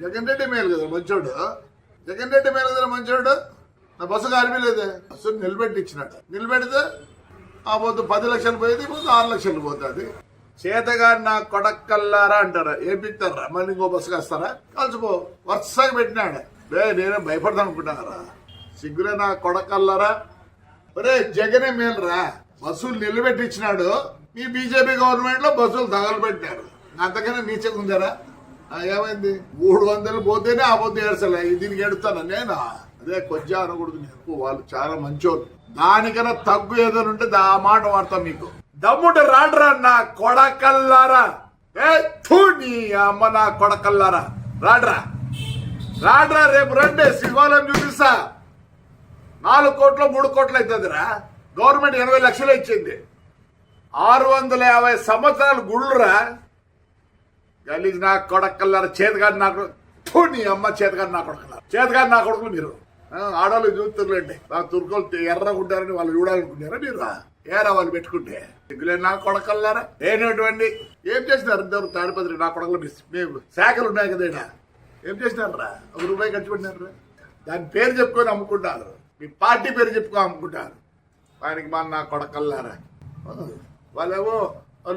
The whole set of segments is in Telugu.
జగన్ రెడ్డి మేలు కదా మంచోడు, జగన్ రెడ్డి మేలు కదా మంచోడు. నా బస్సు కారిపోలేదే, బస్సు నిలబెట్టి ఇచ్చినాడు. నిలబెడితే ఆ పొద్దు 10 లక్షలు పోయేది, ఇప్పుడు 6 లక్షలు పోతుంది. చేతగాని నా కొడకల్లారా అంటారా, ఏం పిక్తారా, మళ్ళీ ఇంకో బస్సు కాస్తారా? కలిసిపో వరుసగా పెట్టినాడు. నేనే భయపడతాను అనుకుంటున్నారా? సిగ్గులే నా కొడకల్లారా. ఒరే జగనే మేలురా, బస్సులు నిలబెట్టి ఇచ్చినాడు. మీ బీజేపీ గవర్నమెంట్ లో బస్సులు తగలబెట్టారు. అంతకన్నా నీచగా ఉందారా? ఏమైంది? 300 పోతేనే ఆ పొద్దు ఏడ్చలే, దీనికి ఎడుతాను నేను. అదే కొంచెం అనకూడదు, నేను వాళ్ళు చాలా మంచోళ్ళు. దానికన్నా తగ్గు ఏదైనా ఉంటే ఆ మాట వాడతాం. మీకు దమ్ముంటే రాడ్రా నా కొడకల్లారా. నీ అమ్మ నా కొడకల్లారా, రాడ్రా రాడ్రా. రేపు రండి, శివాలయం చూపిస్తా. 4 కోట్లు 3 కోట్లు అవుతుందిరా. గవర్నమెంట్ 80 లక్షలు ఇచ్చింది. 650 సంవత్సరాలు గుళ్ళురా. గలీజ్ నా కొడకల్లారా, చేతగాని నాకు నీ అమ్మ చేతగాని నా కొడకల్లారా, చేతగాని నా కొడుకులు మీరు. ఆడవాళ్ళు చూస్తుర్లేండి, నాకు తుర్కోలు ఎర్రగా ఉంటారని వాళ్ళు చూడాలనుకుంటారా మీరు? ఏరా వాళ్ళు పెట్టుకుంటే సిగ్గులే నా కొడకల్లారా. లేనటువంటి ఏం చేసినారు ఇద్దరు తాడిపత్రి నా కొడకలు? మేము శాఖలు ఉన్నాయి కదా, ఏం చేసినారు రా? 1 రూపాయి ఖర్చు పెట్టినారు. దాని పేరు చెప్పుకొని అమ్ముకుంటారు, మీ పార్టీ పేరు చెప్పుకొని అమ్ముకుంటారు. ఆయనకి మా నా కొడకల్లారా. వాళ్ళేమో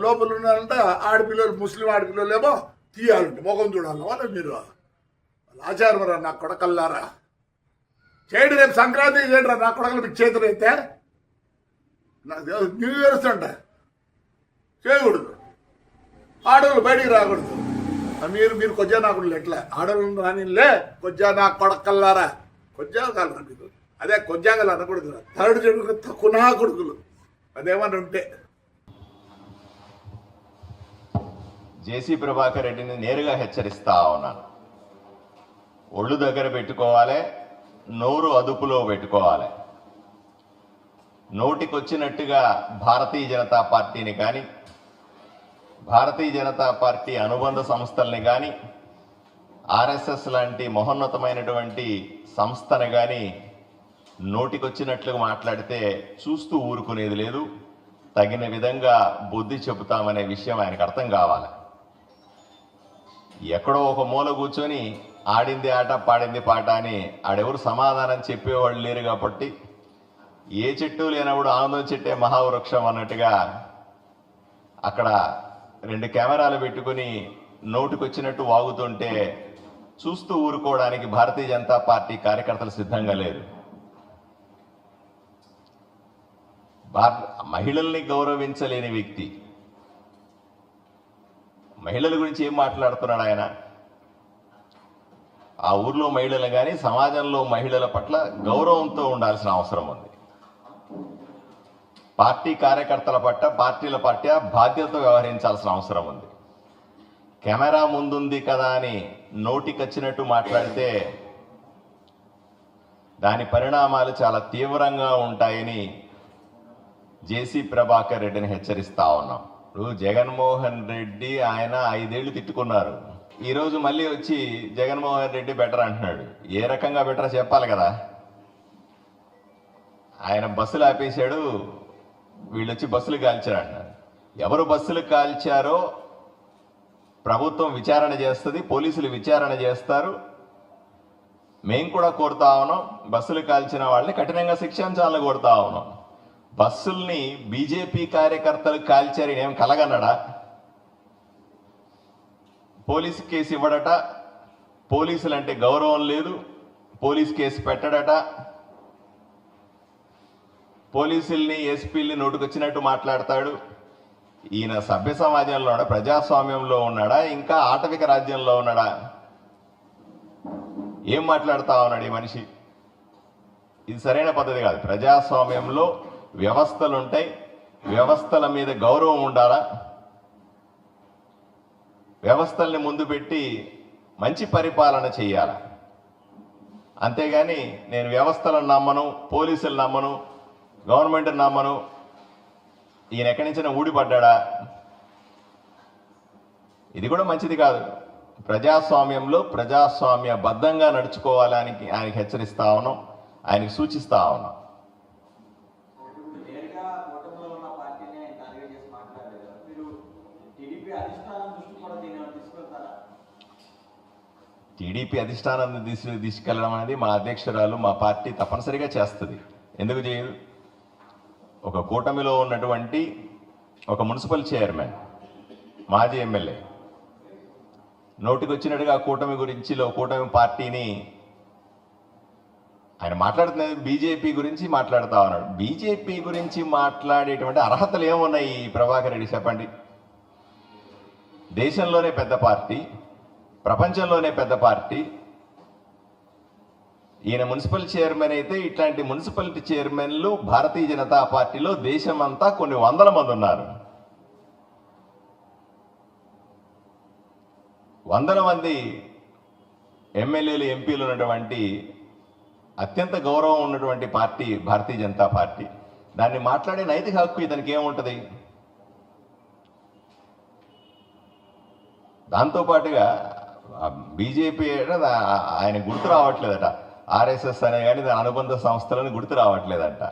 లోపల ఉన్నారంటే ఆడపిల్లలు, ముస్లిం ఆడపిల్లలు ఏమో తీయాలంటే ముఖం చూడాలి వాళ్ళు. మీరు వాళ్ళ ఆచారం రా నా కొడకల్లారా. చేయడు, రేపు సంక్రాంతి చేయండి రా నా కొడకలు. మీకు చేతులు అయితే న్యూ ఇయర్స్ అంట చేయకూడదు. ఆడవాళ్ళు బయటికి రాకూడదు. మీరు కొజ్జా నాకుడు ఎట్లా ఆడవాళ్ళు రానిలే కొజ్జా నా కొడకల్లారా. కొజ్జా కాలరా మీరు? అదే కొజ్జాగలు అనకూడదు, థర్డ్ జన్మ తక్కువ నా కొడుకులు అదేమని ఉంటే. జేసీ ప్రభాకర్ రెడ్డిని నేరుగా హెచ్చరిస్తా ఉన్నాను. ఒళ్ళు దగ్గర పెట్టుకోవాలి, నోరు అదుపులో పెట్టుకోవాలి. నోటికొచ్చినట్టుగా భారతీయ జనతా పార్టీని కానీ, భారతీయ జనతా పార్టీ అనుబంధ సంస్థల్ని కానీ, ఆర్ఎస్ఎస్ లాంటి మహోన్నతమైనటువంటి సంస్థను కానీ నోటికొచ్చినట్లుగా మాట్లాడితే చూస్తూ ఊరుకునేది లేదు. తగిన విధంగా బుద్ధి చెబుతామనే విషయం ఆయనకు అర్థం కావాలి. ఎక్కడో ఒక మూల కూర్చొని ఆడింది ఆట పాడింది పాట అని ఆడెవరు సమాధానం చెప్పేవాళ్ళు లేరు. కాబట్టి ఏ చెట్టు లేనప్పుడు ఆనందం చెట్టే మహావృక్షం అన్నట్టుగా అక్కడ 2 కెమెరాలు పెట్టుకుని నోటికొచ్చినట్టు వాగుతుంటే చూస్తూ ఊరుకోవడానికి భారతీయ జనతా పార్టీ కార్యకర్తలు సిద్ధంగా లేరు. మహిళల్ని గౌరవించలేని వ్యక్తి మహిళల గురించి ఏం మాట్లాడుతున్నాడు ఆయన? ఆ ఊర్లో మహిళలు కానీ సమాజంలో మహిళల పట్ల గౌరవంతో ఉండాల్సిన అవసరం ఉంది. పార్టీ కార్యకర్తల పట్ల, పార్టీల పట్ల బాధ్యతతో వ్యవహరించాల్సిన అవసరం ఉంది. కెమెరా ముందుంది కదా అని నోటికొచ్చినట్టు మాట్లాడితే దాని పరిణామాలు చాలా తీవ్రంగా ఉంటాయని జేసీ ప్రభాకర్ రెడ్డిని హెచ్చరిస్తా ఉన్నాం. ఇప్పుడు జగన్మోహన్ రెడ్డి ఆయన 5 ఏళ్లు తిట్టుకున్నారు. ఈరోజు మళ్ళీ వచ్చి జగన్మోహన్ రెడ్డి బెటర్ అంటున్నాడు. ఏ రకంగా బెటర్ చెప్పాలి కదా. ఆయన బస్సులు ఆపేశాడు, వీళ్ళొచ్చి బస్సులు కాల్చారు అంటున్నారు. ఎవరు బస్సులు కాల్చారో ప్రభుత్వం విచారణ చేస్తుంది, పోలీసులు విచారణ చేస్తారు. మేము కూడా కోరుతా ఉన్నాం, బస్సులు కాల్చిన వాళ్ళని కఠినంగా శిక్షించాలని కోరుతా ఉన్నాం. బస్సుల్ని బీజేపీ కార్యకర్తలు కాల్చారని ఏం కలగన్నాడా? పోలీసు కేసు ఇవ్వడట, పోలీసులు అంటే గౌరవం లేదు, పోలీసు కేసు పెట్టడట, పోలీసుల్ని ఎస్పీల్ని నోటుకొచ్చినట్టు మాట్లాడతాడు. ఈయన సభ్య సమాజంలో ఉన్నాడా, ప్రజాస్వామ్యంలో ఉన్నాడా, ఇంకా ఆటవిక రాజ్యంలో ఉన్నాడా? ఏం మాట్లాడుతా ఉన్నాడు ఈ మనిషి? ఇది సరైన పద్ధతి కాదు. ప్రజాస్వామ్యంలో వ్యవస్థలు ఉంటాయి, వ్యవస్థల మీద గౌరవం ఉండాలా. వ్యవస్థల్ని ముందు పెట్టి మంచి పరిపాలన చేయాలి. అంతేగాని నేను వ్యవస్థలను నమ్మను, పోలీసులు నమ్మను, గవర్నమెంట్ నమ్మను, ఈయన ఎక్కడి నుంచైనా ఊడిపడ్డా, ఇది కూడా మంచిది కాదు. ప్రజాస్వామ్యంలో ప్రజాస్వామ్యబద్ధంగా నడుచుకోవాలని ఆయనకి హెచ్చరిస్తా ఉన్నాం, ఆయనకి సూచిస్తా ఉన్నాం. టీడీపీ అధిష్టానాన్ని తీసుకెళ్ళడం అనేది మా అధ్యక్షురాలు మా పార్టీ తప్పనిసరిగా చేస్తుంది. ఎందుకు చేయదు? ఒక కూటమిలో ఉన్నటువంటి ఒక మున్సిపల్ చైర్మన్, మాజీ ఎమ్మెల్యే నోటికి వచ్చినట్టుగా కూటమి కూటమి పార్టీని ఆయన మాట్లాడుతున్నది బీజేపీ గురించి మాట్లాడుతా ఉన్నాడు. బీజేపీ గురించి మాట్లాడేటువంటి అర్హతలు ఏమున్నాయి ప్రభాకర్ రెడ్డి చెప్పండి? దేశంలోనే పెద్ద పార్టీ, ప్రపంచంలోనే పెద్ద పార్టీ. ఈయన మున్సిపల్ చైర్మన్ అయితే ఇట్లాంటి మున్సిపాలిటీ చైర్మన్లు భారతీయ జనతా పార్టీలో దేశమంతా కొన్ని వందల మంది ఉన్నారు. వందల మంది ఎమ్మెల్యేలు, ఎంపీలు ఉన్నటువంటి అత్యంత గౌరవం ఉన్నటువంటి పార్టీ భారతీయ జనతా పార్టీ. దాన్ని మాట్లాడే నైతిక హక్కు ఇతనికి ఏముంటుంది? దాంతోపాటుగా బీజేపీ ఆయన గుర్తు రావట్లేదట, ఆర్ఎస్ఎస్ అనే కానీ దాని అనుబంధ సంస్థలను గుర్తు రావట్లేదంట.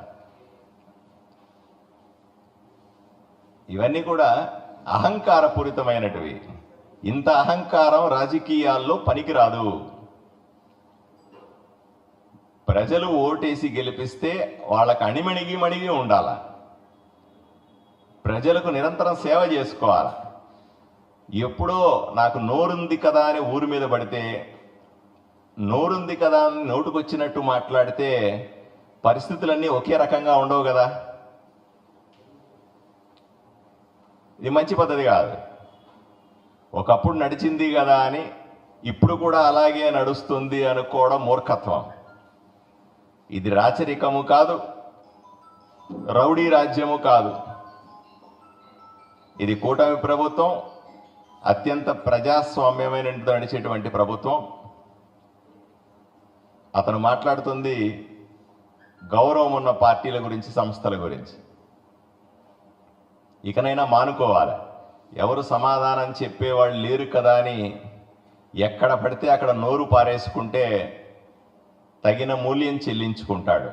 ఇవన్నీ కూడా అహంకారపూరితమైనటివి. ఇంత అహంకారం రాజకీయాల్లో పనికిరాదు. ప్రజలు ఓటేసి గెలిపిస్తే వాళ్ళకు మణిగి ఉండాల. ప్రజలకు నిరంతరం సేవ చేసుకోవాలి. ఎప్పుడో నాకు నోరుంది కదా అని ఊరి మీద పడితే, నోరుంది కదా అని నోటుకొచ్చినట్టు మాట్లాడితే పరిస్థితులన్నీ ఒకే రకంగా ఉండవు కదా. ఇది మంచి పద్ధతి కాదు. ఒకప్పుడు నడిచింది కదా అని ఇప్పుడు కూడా అలాగే నడుస్తుంది అనుకోవడం మూర్ఖత్వం. ఇది రాచరికము కాదు, రౌడీ రాజ్యము కాదు. ఇది కూటమి ప్రభుత్వం, అత్యంత ప్రజాస్వామ్యమైన నడిచేటువంటి ప్రభుత్వం. అతను మాట్లాడుతుంది గౌరవం ఉన్న పార్టీల గురించి, సంస్థల గురించి. ఇకనైనా మానుకోవాలి. ఎవరు సమాధానం చెప్పేవాళ్ళు లేరు కదా అని ఎక్కడ పడితే అక్కడ నోరు పారేసుకుంటే తగిన మూల్యం చెల్లించుకుంటాడు.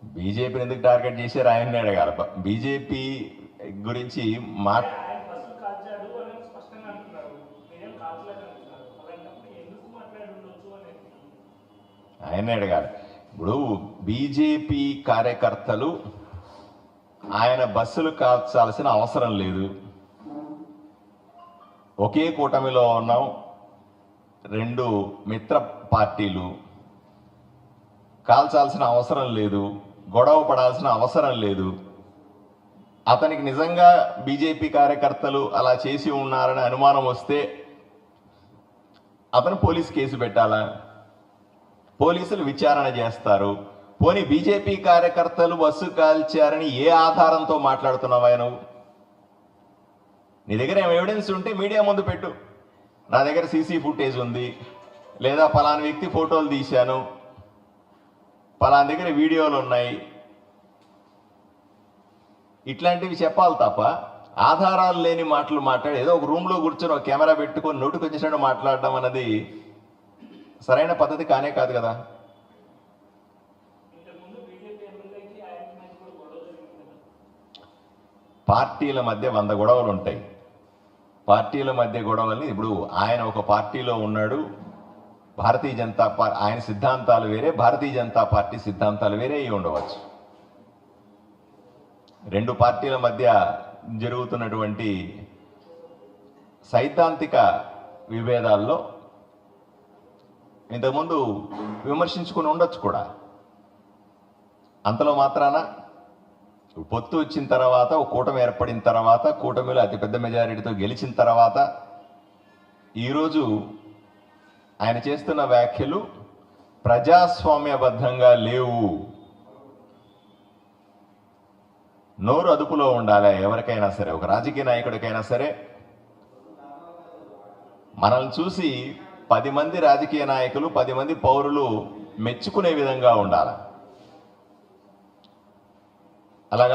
బీజేపీని ఎందుకు టార్గెట్ చేశారు ఆయన్ని అడగాలి. బీజేపీ గురించి ఆయన్నే అడగాలి. ఇప్పుడు బీజేపీ కార్యకర్తలు ఆయన బస్సులు కాల్చాల్సిన అవసరం లేదు. ఒకే కూటమిలో ఉన్నాం, రెండు మిత్ర పార్టీలు, కాల్చాల్సిన అవసరం లేదు, గొడవ పడాల్సిన అవసరం లేదు. అతనికి నిజంగా బీజేపీ కార్యకర్తలు అలా చేసి ఉన్నారని అనుమానం వస్తే అతను పోలీస్ కేసు పెట్టాలా? పోలీసులు విచారణ చేస్తారు. పోనీ బీజేపీ కార్యకర్తలు బస్సు కాల్చారని ఏ ఆధారంతో మాట్లాడుతున్నావా నువ్వు? నీ దగ్గర ఏం ఎవిడెన్స్ ఉంటే మీడియా ముందు పెట్టు. నా దగ్గర సీసీ ఫుటేజ్ ఉంది, లేదా పలానా వ్యక్తి ఫోటోలు తీశాను, పలానా దగ్గర వీడియోలు ఉన్నాయి, ఇట్లాంటివి చెప్పాలి తప్ప ఆధారాలు లేని మాటలు మాట్లాడి ఏదో ఒక రూమ్లో కూర్చొని ఒక కెమెరా పెట్టుకొని నోటికి వచ్చినట్టు మాట్లాడడం అన్నది సరైన పద్ధతి కానే కాదు కదా. పార్టీల మధ్య 100 గొడవలు ఉంటాయి. పార్టీల మధ్య గొడవల్ని ఇప్పుడు ఆయన ఒక పార్టీలో ఉన్నాడు, భారతీయ జనతా పార్టీ ఆయన సిద్ధాంతాలు వేరే, భారతీయ జనతా పార్టీ సిద్ధాంతాలు వేరే అయి ఉండవచ్చు. రెండు పార్టీల మధ్య జరుగుతున్నటువంటి సైద్ధాంతిక విభేదాల్లో ఇంతకుముందు విమర్శించుకుని ఉండొచ్చు కూడా. అంతలో మాత్రాన పొత్తు వచ్చిన తర్వాత, ఒక కూటమి ఏర్పడిన తర్వాత, కూటమిలో అతిపెద్ద మెజారిటీతో గెలిచిన తర్వాత ఈరోజు ఆయన చేస్తున్న వ్యాఖ్యలు ప్రజాస్వామ్యబద్ధంగా లేవు. నోరు అదుపులో ఉండాలి ఎవరికైనా సరే, ఒక రాజకీయ నాయకుడికైనా సరే. మనల్ని చూసి 10 మంది రాజకీయ నాయకులు, 10 మంది పౌరులు మెచ్చుకునే విధంగా ఉండాలి.